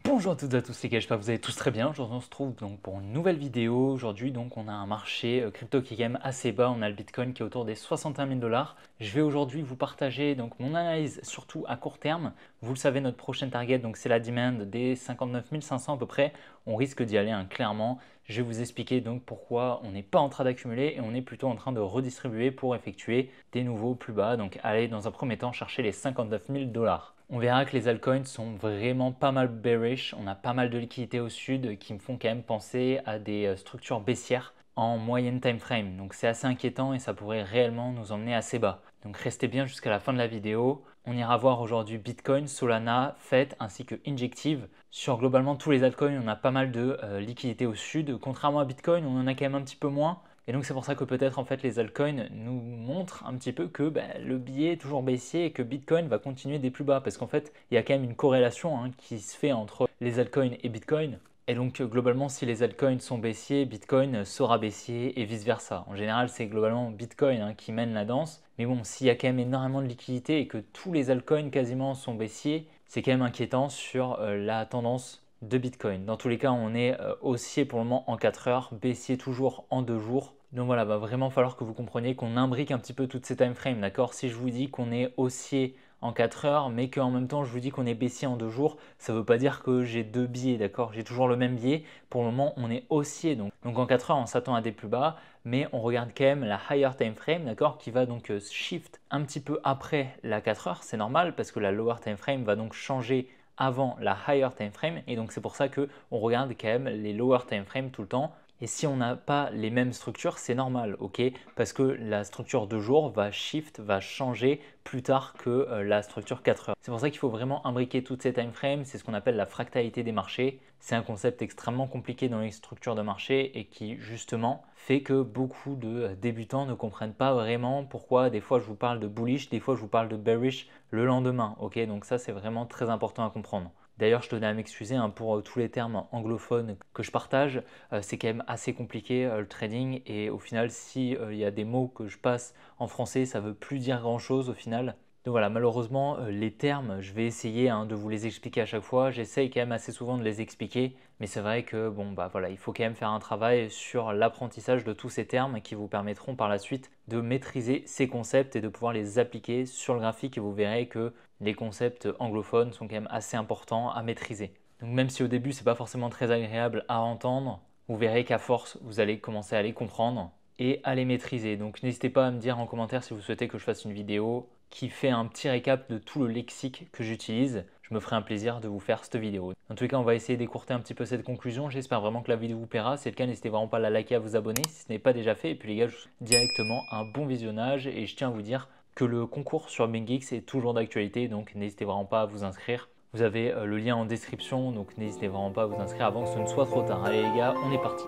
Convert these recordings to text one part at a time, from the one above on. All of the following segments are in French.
Bonjour à toutes et à tous les gars, j'espère que vous allez tous très bien. Aujourd'hui on se trouve donc pour une nouvelle vidéo. Aujourd'hui donc on a un marché crypto qui est quand même assez bas. On a le Bitcoin qui est autour des 61 000 dollars. Je vais aujourd'hui vous partager donc mon analyse surtout à court terme. Vous le savez, notre prochaine target donc c'est la demand des 59 500 à peu près. On risque d'y aller clairement. Je vais vous expliquer donc pourquoi on n'est pas en train d'accumuler et on est plutôt en train de redistribuer pour effectuer des nouveaux plus bas. Donc allez dans un premier temps chercher les 59 000 dollars. On verra que les altcoins sont vraiment pas mal bearish. On a pas mal de liquidités au sud qui me font quand même penser à des structures baissières en moyenne time frame. Donc c'est assez inquiétant et ça pourrait réellement nous emmener assez bas. Donc restez bien jusqu'à la fin de la vidéo. On ira voir aujourd'hui Bitcoin, Solana, FET ainsi que Injective. Sur globalement tous les altcoins, on a pas mal de liquidités au sud. Contrairement à Bitcoin, on en a quand même un petit peu moins. Et donc c'est pour ça que peut-être en fait les altcoins nous montrent un petit peu que le billet est toujours baissier et que Bitcoin va continuer des plus bas parce qu'en fait il y a quand même une corrélation qui se fait entre les altcoins et Bitcoin. Et donc globalement si les altcoins sont baissiers, Bitcoin sera baissier et vice versa. En général c'est globalement Bitcoin qui mène la danse. Mais bon, s'il y a quand même énormément de liquidités et que tous les altcoins quasiment sont baissiers, c'est quand même inquiétant sur la tendance de Bitcoin. Dans tous les cas, on est haussier pour le moment en 4 heures, baissier toujours en 2 jours. Donc voilà, va vraiment falloir que vous compreniez qu'on imbrique un petit peu toutes ces time frames, d'accord? Si je vous dis qu'on est haussier en 4 heures, mais qu'en même temps je vous dis qu'on est baissier en 2 jours, ça ne veut pas dire que j'ai deux biais, d'accord? J'ai toujours le même biais. Pour le moment, on est haussier. Donc en 4 heures, on s'attend à des plus bas, mais on regarde quand même la higher time frame, d'accord? Qui va donc shift un petit peu après la 4 heures. C'est normal parce que la lower time frame va donc changer avant la higher time frame et donc c'est pour ça que on regarde quand même les lower time frame tout le temps. Et si on n'a pas les mêmes structures, c'est normal, ok? Parce que la structure de jour va shift, va changer plus tard que la structure 4 heures. C'est pour ça qu'il faut vraiment imbriquer toutes ces time frames, c'est ce qu'on appelle la fractalité des marchés. C'est un concept extrêmement compliqué dans les structures de marché et qui justement fait que beaucoup de débutants ne comprennent pas vraiment pourquoi des fois je vous parle de bullish, des fois je vous parle de bearish le lendemain, ok? Donc ça c'est vraiment très important à comprendre. D'ailleurs, je tenais à m'excuser pour tous les termes anglophones que je partage. C'est quand même assez compliqué le trading et au final, si il y a des mots que je passe en français, ça ne veut plus dire grand-chose au final. Donc voilà, malheureusement, les termes, je vais essayer de vous les expliquer à chaque fois. J'essaye quand même assez souvent de les expliquer, mais c'est vrai que bon, voilà, il faut quand même faire un travail sur l'apprentissage de tous ces termes qui vous permettront par la suite de maîtriser ces concepts et de pouvoir les appliquer sur le graphique et vous verrez que les concepts anglophones sont quand même assez importants à maîtriser. Donc même si au début c'est pas forcément très agréable à entendre, vous verrez qu'à force vous allez commencer à les comprendre et à les maîtriser. Donc n'hésitez pas à me dire en commentaire si vous souhaitez que je fasse une vidéo qui fait un petit récap de tout le lexique que j'utilise. Je me ferai un plaisir de vous faire cette vidéo. En tout cas, on va essayer d'écourter un petit peu cette conclusion. J'espère vraiment que la vidéo vous plaira. Si c'est le cas, n'hésitez vraiment pas à la liker, à vous abonner si ce n'est pas déjà fait. Et puis les gars, je vous souhaite directement un bon visionnage et je tiens à vous dire que le concours sur BingX est toujours d'actualité, donc n'hésitez vraiment pas à vous inscrire. Vous avez le lien en description, donc n'hésitez vraiment pas à vous inscrire avant que ce ne soit trop tard. Allez les gars, on est parti.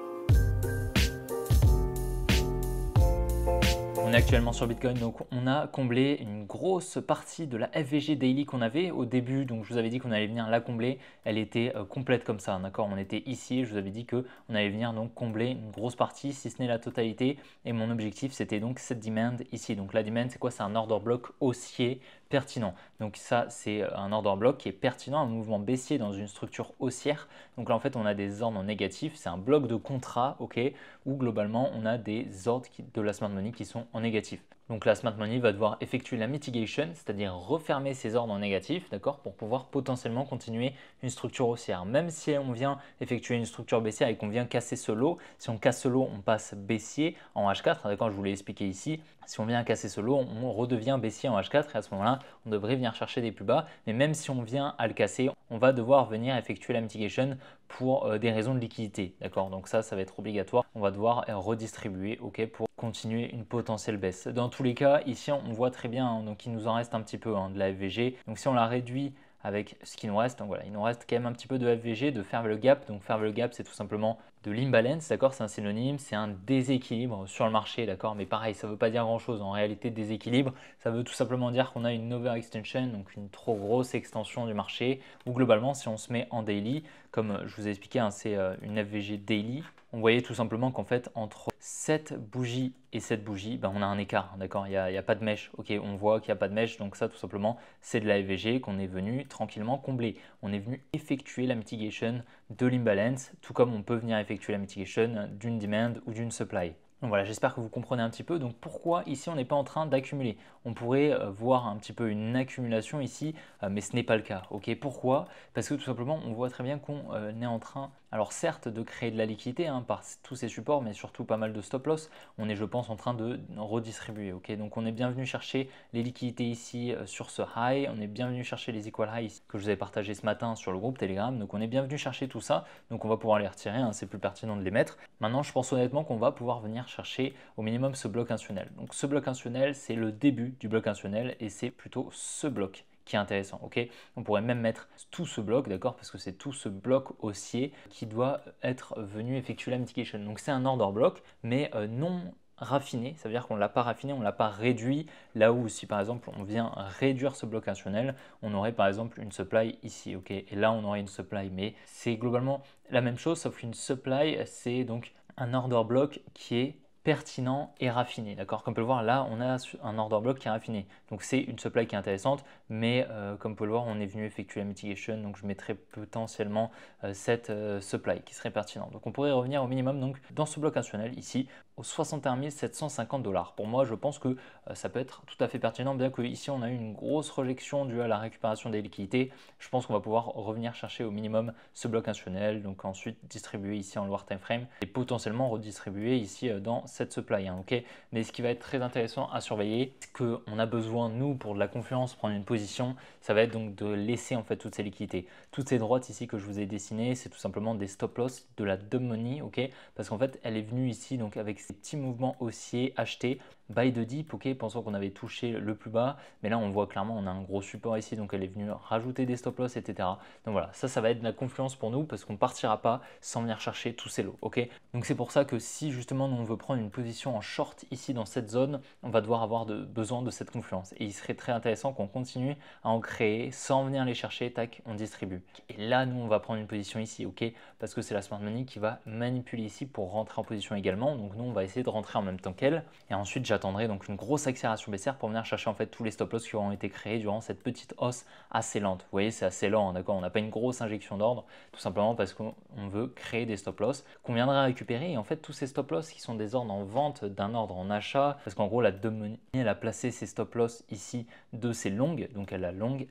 On est actuellement sur Bitcoin, donc on a comblé une grosse partie de la FVG Daily qu'on avait au début. Donc je vous avais dit qu'on allait venir la combler. Elle était complète comme ça, d'accord? On était ici, je vous avais dit qu'on allait venir donc combler une grosse partie, si ce n'est la totalité. Et mon objectif, c'était donc cette demand ici. Donc la demand, c'est quoi? C'est un order block haussier pertinent. Donc ça, c'est un order block qui est pertinent, un mouvement baissier dans une structure haussière. Donc là, en fait, on a des ordres en négatif. C'est un bloc de contrat, ok, où globalement, on a des ordres de la smart money qui sont en négatif. Donc la smart money va devoir effectuer la mitigation, c'est-à-dire refermer ses ordres en négatif, d'accord, pour pouvoir potentiellement continuer une structure haussière. Même si on vient effectuer une structure baissière et qu'on vient casser ce lot, si on casse ce lot, on passe baissier en H4, d'accord, je vous l'ai expliqué ici. Si on vient casser ce lot, on redevient baissier en H4 et à ce moment-là, on devrait venir chercher des plus bas. Mais même si on vient à le casser, on va devoir venir effectuer la mitigation pour des raisons de liquidité, d'accord. Donc ça va être obligatoire. On va devoir redistribuer, ok, pour continuer une potentielle baisse. Dans tous les cas, ici, on voit très bien, donc il nous en reste un petit peu de la FVG. Donc si on la réduit avec ce qui nous reste, donc voilà, il nous reste quand même un petit peu de FVG, de faire le gap. Donc faire le gap, c'est tout simplement de l'imbalance, d'accord, c'est un synonyme, c'est un déséquilibre sur le marché, d'accord, mais pareil, ça ne veut pas dire grand-chose. En réalité, déséquilibre, ça veut tout simplement dire qu'on a une overextension, donc une trop grosse extension du marché, ou globalement, si on se met en daily, comme je vous ai expliqué, hein, c'est une FVG daily, on voyait tout simplement qu'en fait, entre cette bougie et cette bougie, ben, on a un écart, d'accord, il n'y a pas de mèche, ok, on voit qu'il n'y a pas de mèche, donc ça, tout simplement, c'est de la FVG qu'on est venu tranquillement combler. On est venu effectuer la mitigation de l'imbalance, tout comme on peut venir effectuer la mitigation d'une demand ou d'une supply. Donc voilà, j'espère que vous comprenez un petit peu. Donc pourquoi ici on n'est pas en train d'accumuler? On pourrait voir un petit peu une accumulation ici, mais ce n'est pas le cas. Ok, pourquoi? Parce que tout simplement, on voit très bien qu'on est en train, alors certes, de créer de la liquidité hein, par tous ces supports, mais surtout pas mal de stop loss. On est, je pense, en train de redistribuer. Ok, donc on est bien venu chercher les liquidités ici sur ce high. On est bien venu chercher les equal highs que je vous avais partagé ce matin sur le groupe Telegram. Donc on est bien venu chercher tout ça. Donc on va pouvoir les retirer. Hein, c'est plus pertinent de les mettre. Maintenant, je pense honnêtement qu'on va pouvoir venir chercher au minimum ce bloc institutionnel. Donc ce bloc institutionnel, c'est le début du bloc institutionnel et c'est plutôt ce bloc qui est intéressant. Ok, on pourrait même mettre tout ce bloc, d'accord, parce que c'est tout ce bloc haussier qui doit être venu effectuer la mitigation. Donc c'est un order block, mais non raffiné, ça veut dire qu'on ne l'a pas raffiné, on ne l'a pas réduit, là où si par exemple on vient réduire ce bloc institutionnel, on aurait par exemple une supply ici, ok, et là on aurait une supply, mais c'est globalement la même chose, sauf qu'une supply, c'est donc un order block qui est pertinent et raffiné. D'accord. Comme vous pouvez le voir, là, on a un order block qui est raffiné. Donc, c'est une supply qui est intéressante, mais comme vous pouvez le voir, on est venu effectuer la mitigation. Donc, je mettrai potentiellement cette supply qui serait pertinente. Donc, on pourrait revenir au minimum donc, dans ce bloc institutionnel ici aux 61 750 $. Pour moi, je pense que ça peut être tout à fait pertinent, bien que ici on a eu une grosse rejection due à la récupération des liquidités. Je pense qu'on va pouvoir revenir chercher au minimum ce bloc institutionnel, donc ensuite distribuer ici en lower time frame et potentiellement redistribuer ici dans cette supply. Hein, ok. Mais ce qui va être très intéressant à surveiller, c'est qu'on a besoin, nous, pour de la confiance, prendre une position, ça va être donc de laisser en fait toutes ces liquidités. Toutes ces droites ici que je vous ai dessinées, c'est tout simplement des stop loss de la dumb money, ok, parce qu'en fait elle est venue ici donc avec ces petits mouvements haussiers achetés, buy de dip, ok, pensant qu'on avait touché le plus bas, mais là on voit clairement on a un gros support ici, donc elle est venue rajouter des stop loss, etc. Donc voilà, ça va être de la confiance pour nous parce qu'on ne partira pas sans venir chercher tous ces lots, ok. Donc c'est pour ça que si justement nous on veut prendre une position en short ici dans cette zone, on va devoir avoir besoin de cette confiance et il serait très intéressant qu'on continue à en créer sans venir les chercher, tac, on distribue. Et là nous on va prendre une position ici, ok, parce que c'est la smart money qui va manipuler ici pour rentrer en position également, donc nous on va essayer de rentrer en même temps qu'elle et ensuite j'attendrai donc une grosse accélération baissière pour venir chercher en fait tous les stop loss qui auront été créés durant cette petite hausse assez lente. Vous voyez, c'est assez lent, d'accord, on n'a pas une grosse injection d'ordre, tout simplement parce qu'on veut créer des stop loss qu'on viendra récupérer et en fait tous ces stop loss qui sont des ordres en vente d'un ordre en achat, parce qu'en gros la money elle a placé ses stop loss ici de ses longues, donc elle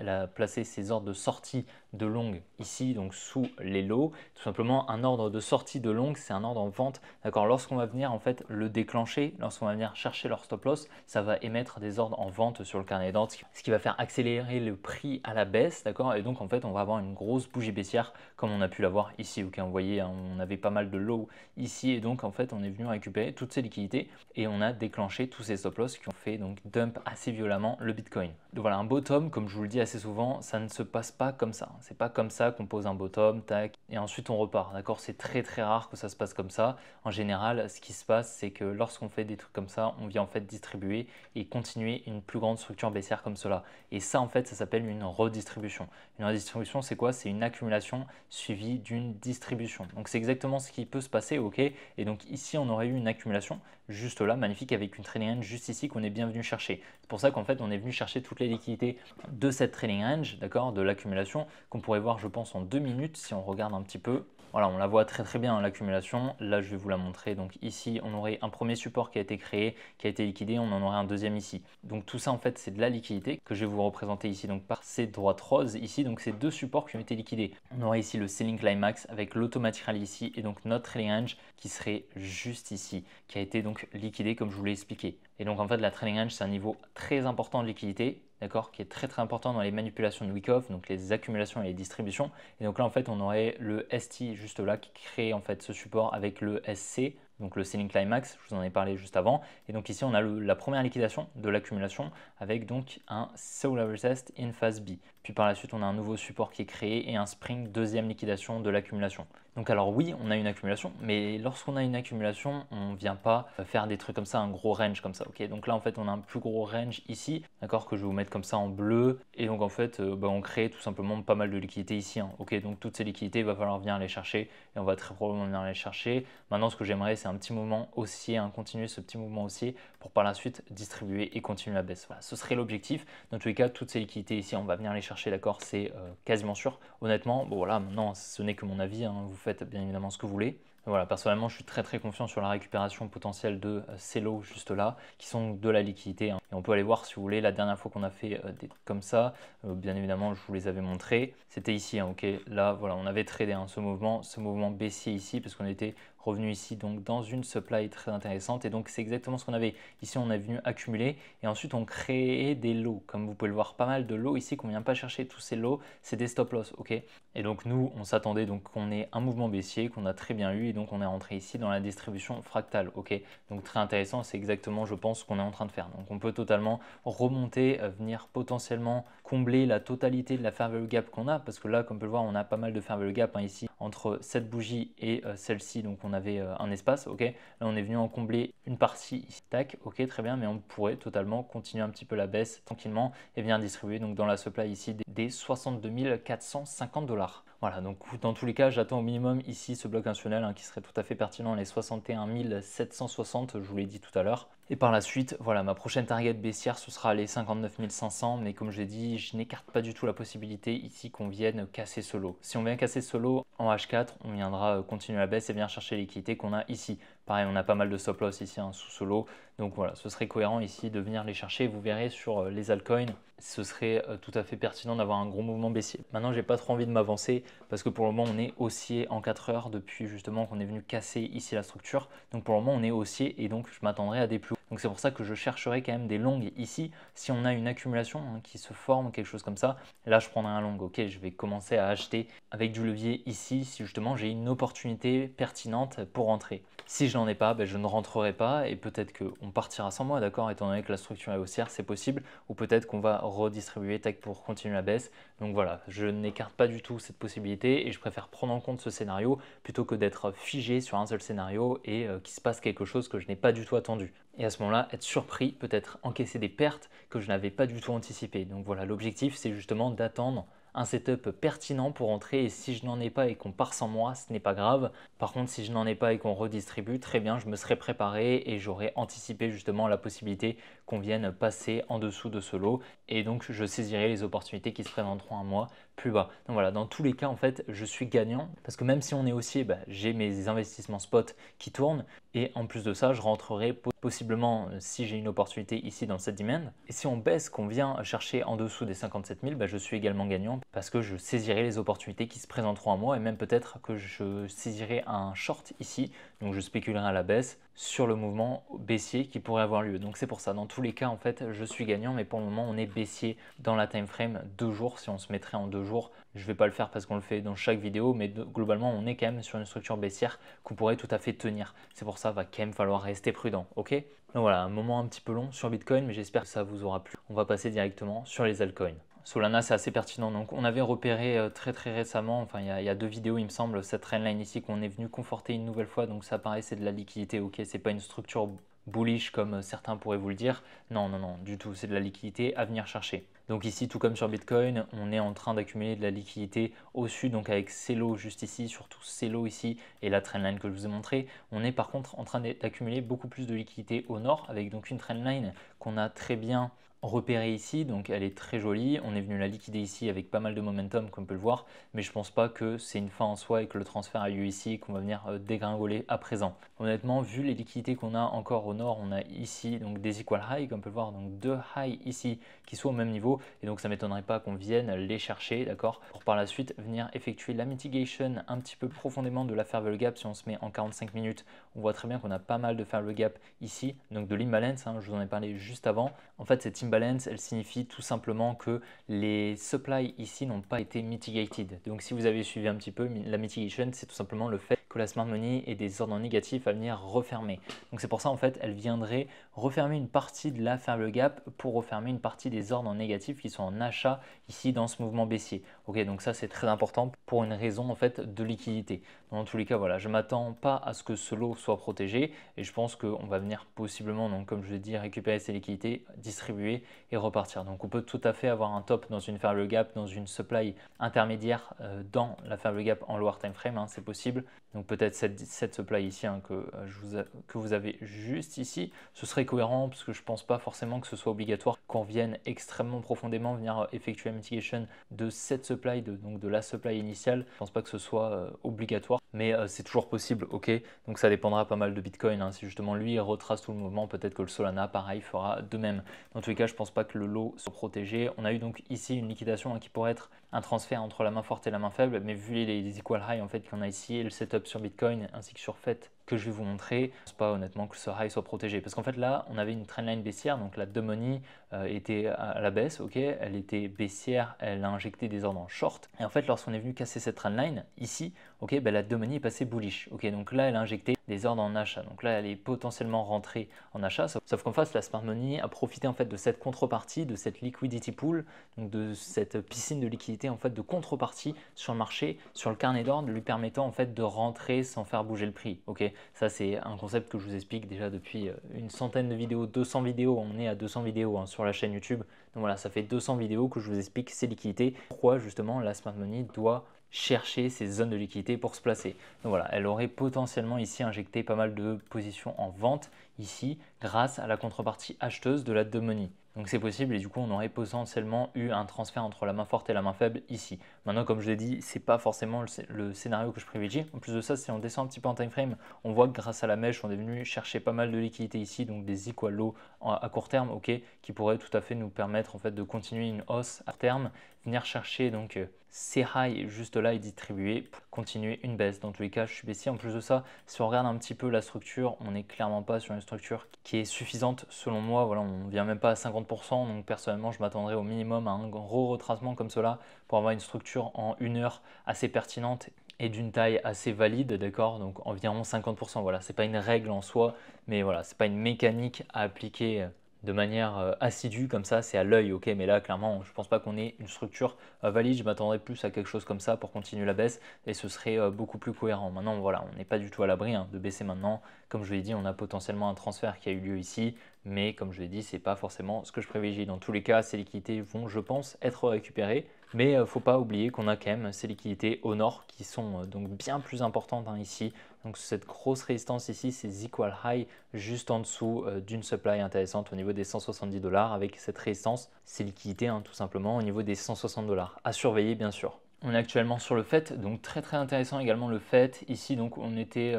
a placé ses ordres de sortie de longue ici donc sous les lots. Tout simplement un ordre de sortie de longue, c'est un ordre en vente, d'accord, lorsqu'on va venir en fait le déclencher, lorsqu'on va venir chercher leur stop loss, ça va émettre des ordres en vente sur le carnet d'ordre, ce qui va faire accélérer le prix à la baisse, d'accord, et donc en fait on va avoir une grosse bougie baissière comme on a pu l'avoir ici, ok, vous voyez, hein, on avait pas mal de low ici et donc en fait on est venu récupérer toutes ces liquidités et on a déclenché tous ces stop loss qui ont fait donc dump assez violemment le Bitcoin. Donc voilà, un bottom, comme je vous le dis assez souvent, ça ne se passe pas comme ça. C'est pas comme ça qu'on pose un bottom, tac, et ensuite on repart. D'accord, c'est très très rare que ça se passe comme ça. En général, ce qui se passe, c'est que lorsqu'on fait des trucs comme ça, on vient en fait distribuer et continuer une plus grande structure baissière comme cela. Et ça, en fait, ça s'appelle une redistribution. Une redistribution, c'est quoi? C'est une accumulation suivie d'une distribution. Donc c'est exactement ce qui peut se passer, ok. Et donc ici, on aurait eu une accumulation juste là, magnifique, avec une trading range juste ici qu'on est bien venu chercher. C'est pour ça qu'en fait, on est venu chercher toutes les liquidités de cette trading range, d'accord, de l'accumulation, qu'on pourrait voir, je pense, en 2 minutes si on regarde un petit peu. Voilà, on la voit très très bien hein, l'accumulation. Là, je vais vous la montrer. Donc ici, on aurait un premier support qui a été créé, qui a été liquidé. On en aurait un deuxième ici. Donc tout ça, en fait, c'est de la liquidité que je vais vous représenter ici donc par ces droites roses ici. Donc ces deux supports qui ont été liquidés. On aurait ici le selling climax avec l'automatic rally ici et donc notre trading range qui serait juste ici, qui a été donc liquidé comme je vous l'ai expliqué. Et donc en fait, la trading range, c'est un niveau très important de liquidité, d'accord, qui est très très important dans les manipulations de week-off, donc les accumulations et les distributions. Et donc là, en fait, on aurait le ST juste là qui crée en fait ce support avec le SC donc le selling climax, je vous en ai parlé juste avant. Et donc ici, on a la première liquidation de l'accumulation avec donc un seller retest in phase B. Puis par la suite, on a un nouveau support qui est créé et un spring, deuxième liquidation de l'accumulation. Donc alors oui, on a une accumulation, mais lorsqu'on a une accumulation, on ne vient pas faire des trucs comme ça, un gros range comme ça, ok? Donc là, en fait, on a un plus gros range ici, d'accord, que je vais vous mettre comme ça en bleu. Et donc en fait, on crée tout simplement pas mal de liquidités ici, hein, ok? Donc toutes ces liquidités, il va falloir venir les chercher et on va très probablement venir les chercher. Maintenant, ce que j'aimerais, c'est un petit mouvement haussier, hein, continuer ce petit mouvement haussier pour par la suite distribuer et continuer la baisse. Voilà, ce serait l'objectif. Dans tous les cas, toutes ces liquidités ici, on va venir les chercher, d'accord? C'est quasiment sûr. Honnêtement, bon voilà, maintenant, ce n'est que mon avis, hein, vous faites bien évidemment ce que vous voulez. Voilà, personnellement, je suis très confiant sur la récupération potentielle de ces lots juste là, qui sont de la liquidité, hein. Et on peut aller voir si vous voulez, la dernière fois qu'on a fait des trucs comme ça, bien évidemment, je vous les avais montrés. C'était ici, hein, ok. Là, voilà, on avait tradé, hein, ce mouvement baissier ici, parce qu'on était revenu ici donc dans une supply très intéressante. Et donc c'est exactement ce qu'on avait. Ici, on est venu accumuler et ensuite on crée des lots. Comme vous pouvez le voir, pas mal de lots ici qu'on ne vient pas chercher. Tous ces lots, c'est des stop loss, ok. Et donc nous, on s'attendait donc qu'on ait un mouvement baissier qu'on a très bien eu et donc on est rentré ici dans la distribution fractale, ok. Donc très intéressant, c'est exactement, je pense, ce qu'on est en train de faire. Donc on peut totalement remonter, venir potentiellement combler la totalité de la fair value gap qu'on a, parce que là, comme on peut le voir, on a pas mal de fair value gap, hein, ici entre cette bougie et celle-ci. Donc on avait un espace, ok. Là, on est venu en combler une partie ici, tac, ok, très bien, mais on pourrait totalement continuer un petit peu la baisse tranquillement et venir distribuer donc dans la supply ici des 62 450 $. Voilà, donc dans tous les cas, j'attends au minimum ici ce bloc institutionnel, hein, qui serait tout à fait pertinent, les 61 760, je vous l'ai dit tout à l'heure. Et par la suite, voilà, ma prochaine target baissière, ce sera les 59 500, mais comme je l'ai dit, je n'écarte pas du tout la possibilité ici qu'on vienne casser ce lot. Si on vient casser ce lot en H4, on viendra continuer la baisse et bien chercher l'équité qu'on a ici. Pareil, on a pas mal de stop loss ici, hein, sous ce lot. Donc voilà, ce serait cohérent ici de venir les chercher. Vous verrez sur les altcoins, ce serait tout à fait pertinent d'avoir un gros mouvement baissier. Maintenant, j'ai pas trop envie de m'avancer parce que pour le moment, on est haussier en 4 heures depuis justement qu'on est venu casser ici la structure. Donc pour le moment, on est haussier et donc je m'attendrai à des plus hauts. Donc c'est pour ça que je chercherai quand même des longues ici. Si on a une accumulation, hein, qui se forme, quelque chose comme ça, là je prendrai un long. Ok, je vais commencer à acheter avec du levier ici si justement j'ai une opportunité pertinente pour rentrer. Si je n'en ai pas, ben, je ne rentrerai pas et peut-être qu'on partira sans moi, d'accord, étant donné que la structure est haussière, c'est possible, ou peut-être qu'on va redistribuer tech pour continuer la baisse. Donc voilà, je n'écarte pas du tout cette possibilité et je préfère prendre en compte ce scénario plutôt que d'être figé sur un seul scénario et qu'il se passe quelque chose que je n'ai pas du tout attendu. Et à ce moment-là, être surpris, peut-être encaisser des pertes que je n'avais pas du tout anticipées. Donc voilà, l'objectif, c'est justement d'attendre un setup pertinent pour entrer et si je n'en ai pas et qu'on part sans moi, ce n'est pas grave. Par contre, si je n'en ai pas et qu'on redistribue, très bien, je me serais préparé et j'aurais anticipé justement la possibilité qu'on vienne passer en dessous de ce lot et donc je saisirai les opportunités qui se présenteront à moi plus bas. Donc voilà, dans tous les cas, en fait, je suis gagnant parce que même si on est haussier, j'ai mes investissements spot qui tournent et en plus de ça, je rentrerai possiblement si j'ai une opportunité ici dans cette demand. Et si on baisse, qu'on vient chercher en dessous des 57 000, je suis également gagnant parce que je saisirai les opportunités qui se présenteront à moi et même peut-être que je saisirai un short ici, donc je spéculerai à la baisse sur le mouvement baissier qui pourrait avoir lieu. Donc c'est pour ça, dans tous les cas, en fait, je suis gagnant, mais pour le moment, on est baissier dans la time frame 2 jours. Si on se mettrait en 2 jours, je ne vais pas le faire parce qu'on le fait dans chaque vidéo, mais globalement, on est quand même sur une structure baissière qu'on pourrait tout à fait tenir. C'est pour ça, va quand même falloir rester prudent, ok? Donc voilà, un moment un petit peu long sur Bitcoin, mais j'espère que ça vous aura plu. On va passer directement sur les altcoins. Solana, c'est assez pertinent. Donc, on avait repéré très récemment, enfin il y a 2 vidéos, il me semble, cette trendline ici qu'on est venu conforter une nouvelle fois. Donc, ça paraît c'est de la liquidité, ok, c'est pas une structure bullish comme certains pourraient vous le dire. Non, non, non, du tout, c'est de la liquidité à venir chercher. Donc ici, tout comme sur Bitcoin, on est en train d'accumuler de la liquidité au-dessus, donc avec ces lots juste ici, surtout ces lots ici et la trendline que je vous ai montré. On est par contre en train d'accumuler beaucoup plus de liquidité au nord avec donc une trendline qu'on a très bien repérée ici, donc elle est très jolie. On est venu la liquider ici avec pas mal de momentum comme on peut le voir, mais je pense pas que c'est une fin en soi et que le transfert a lieu ici et qu'on va venir dégringoler à présent. Honnêtement, vu les liquidités qu'on a encore au nord, on a ici donc des equal high comme on peut le voir, donc 2 high ici qui sont au même niveau et donc ça m'étonnerait pas qu'on vienne les chercher, d'accord, pour par la suite venir effectuer la mitigation un petit peu profondément de la fair value gap. Si on se met en 45 minutes, on voit très bien qu'on a pas mal de fair value gap ici, donc de l'imbalance, hein, je vous en ai parlé juste avant. En fait, cette imbalance, elle signifie tout simplement que les supplies ici n'ont pas été mitigated. Donc si vous avez suivi un petit peu, la mitigation, c'est tout simplement le fait que que la smart money ait des ordres négatifs à venir refermer. Donc c'est pour ça en fait elle viendrait refermer une partie de la faible gap pour refermer une partie des ordres négatifs qui sont en achat ici dans ce mouvement baissier. Ok, donc ça c'est très important pour une raison en fait de liquidité. Dans tous les cas, voilà, je ne m'attends pas à ce que ce lot soit protégé et je pense qu'on va venir possiblement, donc comme je l'ai dit, récupérer ces liquidités, distribuer et repartir. Donc on peut tout à fait avoir un top dans une faible gap, dans une supply intermédiaire dans la faible gap en lower time frame, hein, c'est possible. Donc peut-être cette supply ici que vous avez juste ici, ce serait cohérent parce que je ne pense pas forcément que ce soit obligatoire qu'on vienne extrêmement profondément venir effectuer la mitigation de cette supply, donc de la supply initiale. Je ne pense pas que ce soit obligatoire, mais c'est toujours possible, ok. Donc ça dépendra pas mal de Bitcoin, hein. Si justement lui retrace tout le mouvement, peut-être que le Solana pareil fera de même. Dans tous les cas, je ne pense pas que le lot soit protégé. On a eu donc ici une liquidation qui pourrait être un transfert entre la main forte et la main faible, mais vu les equal high en fait qu'on a ici et le setup sur Bitcoin ainsi que sur FET que je vais vous montrer, je ne pense pas honnêtement que ce high soit protégé parce qu'en fait là on avait une trendline baissière, donc la money était à la baisse, ok, elle était baissière, elle a injecté des ordres en short et en fait lorsqu'on est venu casser cette trendline ici, ok, la money est passée bullish, ok, donc là elle a injecté des ordres en achat, donc là elle est potentiellement rentrée en achat, sauf qu'en face la smart money a profité en fait de cette contrepartie, de cette liquidity pool, donc de cette piscine de liquidité en fait de contrepartie sur le marché, sur le carnet d'ordre, lui permettant en fait de rentrer sans faire bouger le prix, ok. Ça, c'est un concept que je vous explique déjà depuis une centaine de vidéos, 200 vidéos. On est à 200 vidéos sur la chaîne YouTube. Donc voilà, ça fait 200 vidéos que je vous explique ces liquidités. Pourquoi justement la smart money doit chercher ces zones de liquidité pour se placer. Donc voilà, elle aurait potentiellement ici injecté pas mal de positions en vente ici grâce à la contrepartie acheteuse de la money. Donc c'est possible et du coup on aurait potentiellement eu un transfert entre la main forte et la main faible ici. Maintenant comme je l'ai dit, c'est pas forcément le scénario que je privilégie. En plus de ça, si on descend un petit peu en time frame, on voit que grâce à la mèche, on est venu chercher pas mal de liquidités ici, donc des equal low à court terme, ok, qui pourraient tout à fait nous permettre en fait de continuer une hausse à terme, venir chercher donc ces highs juste là et distribuer, continuer une baisse. Dans tous les cas, je suis baissier. En plus de ça, si on regarde un petit peu la structure, on n'est clairement pas sur une structure qui est suffisante selon moi. Voilà, on ne vient même pas à 50%. Donc personnellement, je m'attendrais au minimum à un gros retracement comme cela pour avoir une structure en 1 heure assez pertinente et d'une taille assez valide, d'accord, donc environ 50%. Voilà, c'est pas une règle en soi, mais voilà, c'est pas une mécanique à appliquer de manière assidue comme ça, c'est à l'œil, ok, mais là clairement je pense pas qu'on ait une structure valide, je m'attendrais plus à quelque chose comme ça pour continuer la baisse et ce serait beaucoup plus cohérent. Maintenant voilà, on n'est pas du tout à l'abri de baisser maintenant, comme je l'ai dit, on a potentiellement un transfert qui a eu lieu ici, mais comme je l'ai dit, c'est pas forcément ce que je privilégie. Dans tous les cas, ces liquidités vont, je pense, être récupérées, mais il ne faut pas oublier qu'on a quand même ces liquidités au nord qui sont donc bien plus importantes ici. Donc cette grosse résistance ici, c'est equal high juste en dessous d'une supply intéressante au niveau des 170 $, avec cette résistance, ces liquidités tout simplement au niveau des 160 $. À surveiller bien sûr. On est actuellement sur le FET, donc très intéressant également le FET. Ici donc on était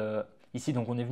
Ici, donc, on est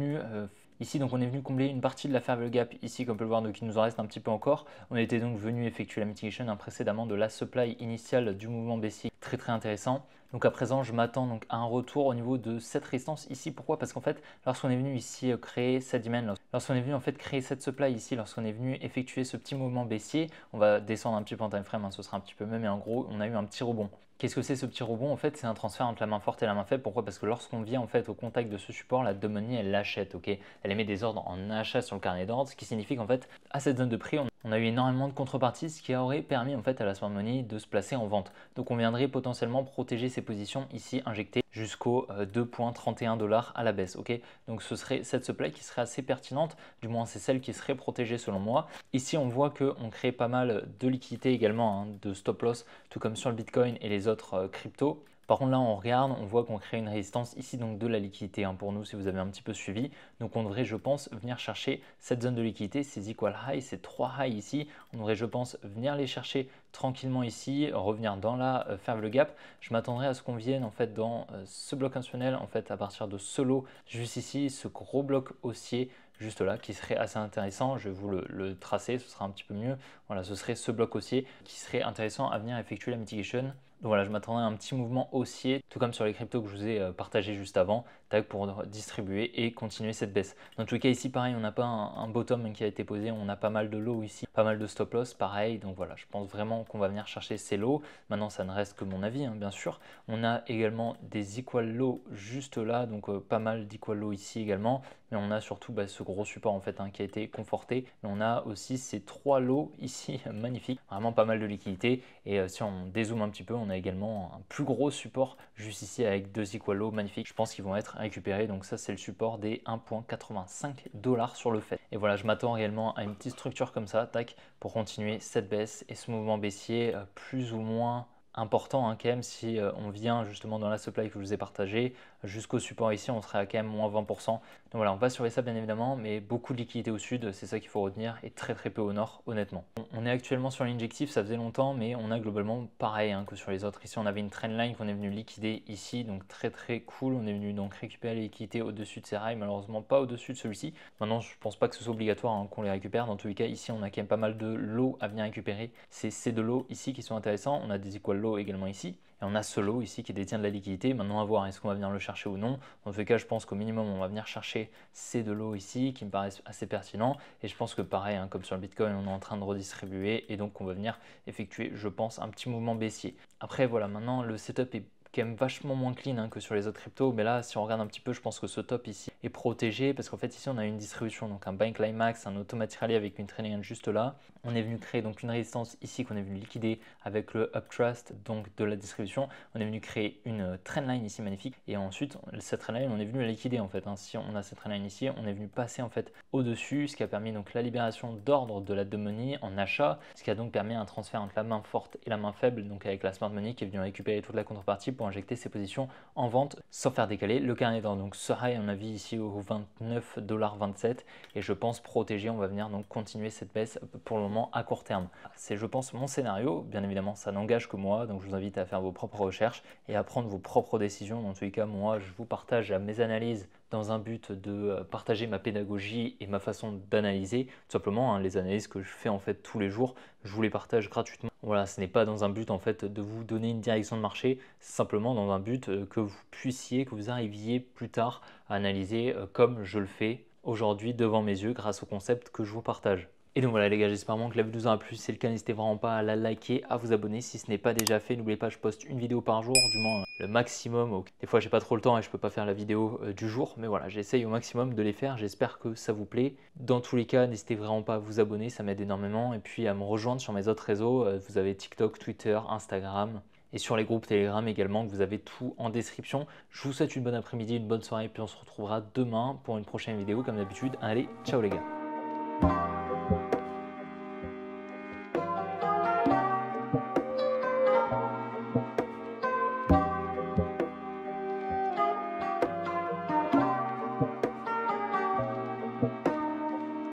venu combler une partie de la faible gap ici, comme on peut le voir, donc il nous en reste un petit peu encore. On était donc venu effectuer la mitigation précédemment de la supply initiale du mouvement baissier, très intéressant. Donc à présent, je m'attends donc à un retour au niveau de cette résistance ici. Pourquoi? Parce qu'en fait, lorsqu'on est venu ici créer cette demand, lorsqu'on est venu en fait créer cette supply ici, lorsqu'on est venu effectuer ce petit mouvement baissier, on va descendre un petit peu en time frame, ce sera un petit peu mieux, mais en gros, on a eu un petit rebond. Qu'est-ce que c'est ce petit rebond? En fait, c'est un transfert entre la main forte et la main faible. Pourquoi? Parce que lorsqu'on vient en fait au contact de ce support, la money elle l'achète, ok? Elle émet des ordres en achat sur le carnet d'ordre, ce qui signifie qu'en fait, à cette zone de prix, on a eu énormément de contreparties, ce qui aurait permis en fait à la smart money de se placer en vente. Donc on viendrait potentiellement protéger ces positions ici injectées jusqu'au 2,31 $ à la baisse, ok? Donc ce serait cette supply qui serait assez pertinente, du moins c'est celle qui serait protégée selon moi. Ici on voit qu'on crée pas mal de liquidités également, de stop loss, tout comme sur le Bitcoin et les autres cryptos. Par contre là on regarde, on voit qu'on crée une résistance ici donc de la liquidité pour nous si vous avez un petit peu suivi. Donc on devrait je pense venir chercher cette zone de liquidité, ces equal high, ces 3 highs ici. On devrait je pense venir les chercher tranquillement ici, revenir dans la faible gap. Je m'attendrai à ce qu'on vienne en fait dans ce bloc institutionnel en fait à partir de ce lot juste ici, ce gros bloc haussier juste là qui serait assez intéressant. Je vais vous le tracer, ce sera un petit peu mieux. Voilà, ce serait ce bloc haussier qui serait intéressant à venir effectuer la mitigation Donc voilà, je m'attendais à un petit mouvement haussier, tout comme sur les cryptos que je vous ai partagé juste avant, tac, pour distribuer et continuer cette baisse. Dans tous les cas, ici, pareil, on n'a pas un bottom qui a été posé, on a pas mal de lows ici, pas mal de stop loss, pareil. Donc voilà, je pense vraiment qu'on va venir chercher ces lows. Maintenant, ça ne reste que mon avis, hein, bien sûr. On a également des equal lows juste là, donc pas mal d'equal lows ici également. Mais on a surtout ce gros support en fait qui a été conforté. Et on a aussi ces 3 lows ici magnifiques, vraiment pas mal de liquidités. Et si on dézoome un petit peu, on a également un plus gros support juste ici avec 2 equal lows magnifiques. Je pense qu'ils vont être récupérés. Donc ça, c'est le support des 1,85 $ sur le fait. Et voilà, je m'attends réellement à une petite structure comme ça, tac, pour continuer cette baisse et ce mouvement baissier plus ou moins important quand même. Si on vient justement dans la supply que je vous ai partagé jusqu'au support ici, on serait à quand même moins 20%. Donc voilà, on va surveiller ça bien évidemment, mais beaucoup de liquidité au sud, c'est ça qu'il faut retenir, et très très peu au nord honnêtement. On est actuellement sur l'injectif, ça faisait longtemps, mais on a globalement pareil que sur les autres. Ici on avait une trendline qu'on est venu liquider ici, donc très très cool. On est venu donc récupérer les liquidités au-dessus de ces rails, malheureusement pas au-dessus de celui-ci. Maintenant je pense pas que ce soit obligatoire qu'on les récupère. Dans tous les cas, ici on a quand même pas mal de lots à venir récupérer. C'est ces deux lots ici qui sont intéressants. On a des equal lows également ici. Et on a ce lot ici qui détient de la liquidité. Maintenant à voir, est-ce qu'on va venir le chercher ou non. Dans tous les cas, je pense qu'au minimum, on va venir chercher ces deux lots ici qui me paraissent assez pertinents. Et je pense que pareil, comme sur le Bitcoin, on est en train de redistribuer. Et donc, on va venir effectuer, je pense, un petit mouvement baissier. Après, voilà, maintenant, le setup est quand même vachement moins clean que sur les autres cryptos, mais là si on regarde un petit peu, je pense que ce top ici est protégé parce qu'en fait ici on a une distribution, donc un buy climax, un automatic rally avec une trailing juste là. On est venu créer donc une résistance ici qu'on est venu liquider avec le uptrust donc de la distribution. On est venu créer une trendline ici magnifique et ensuite cette trendline on est venu la liquider en fait. Si on a cette trendline ici, on est venu passer en fait au-dessus, ce qui a permis donc la libération d'ordre de la dumb money en achat, ce qui a donc permis un transfert entre la main forte et la main faible, donc avec la smart money qui est venue récupérer toute la contrepartie pour injecter ses positions en vente sans faire décaler le carnet d'ordre. Donc ce high on a vu ici au 29,27 $ et je pense protégé, on va venir donc continuer cette baisse pour le moment à court terme. C'est je pense mon scénario, bien évidemment ça n'engage que moi, donc je vous invite à faire vos propres recherches et à prendre vos propres décisions. Dans tous les cas, moi je vous partage mes analyses dans un but de partager ma pédagogie et ma façon d'analyser. Tout simplement, les analyses que je fais en fait tous les jours, je vous les partage gratuitement. Voilà, ce n'est pas dans un but en fait de vous donner une direction de marché, c'est simplement dans un but que vous puissiez, que vous arriviez plus tard à analyser comme je le fais aujourd'hui devant mes yeux grâce au concept que je vous partage. Et donc voilà les gars, j'espère vraiment que la vidéo vous aura plu. Si c'est le cas, n'hésitez vraiment pas à la liker, à vous abonner si ce n'est pas déjà fait. N'oubliez pas, je poste une vidéo par jour, du moins le maximum. Des fois, j'ai pas trop le temps et je peux pas faire la vidéo du jour, mais voilà, j'essaye au maximum de les faire. J'espère que ça vous plaît. Dans tous les cas, n'hésitez vraiment pas à vous abonner, ça m'aide énormément. Et puis à me rejoindre sur mes autres réseaux. Vous avez TikTok, Twitter, Instagram. Et sur les groupes Telegram également, vous avez tout en description. Je vous souhaite une bonne après-midi, une bonne soirée, puis on se retrouvera demain pour une prochaine vidéo comme d'habitude. Allez, ciao les gars.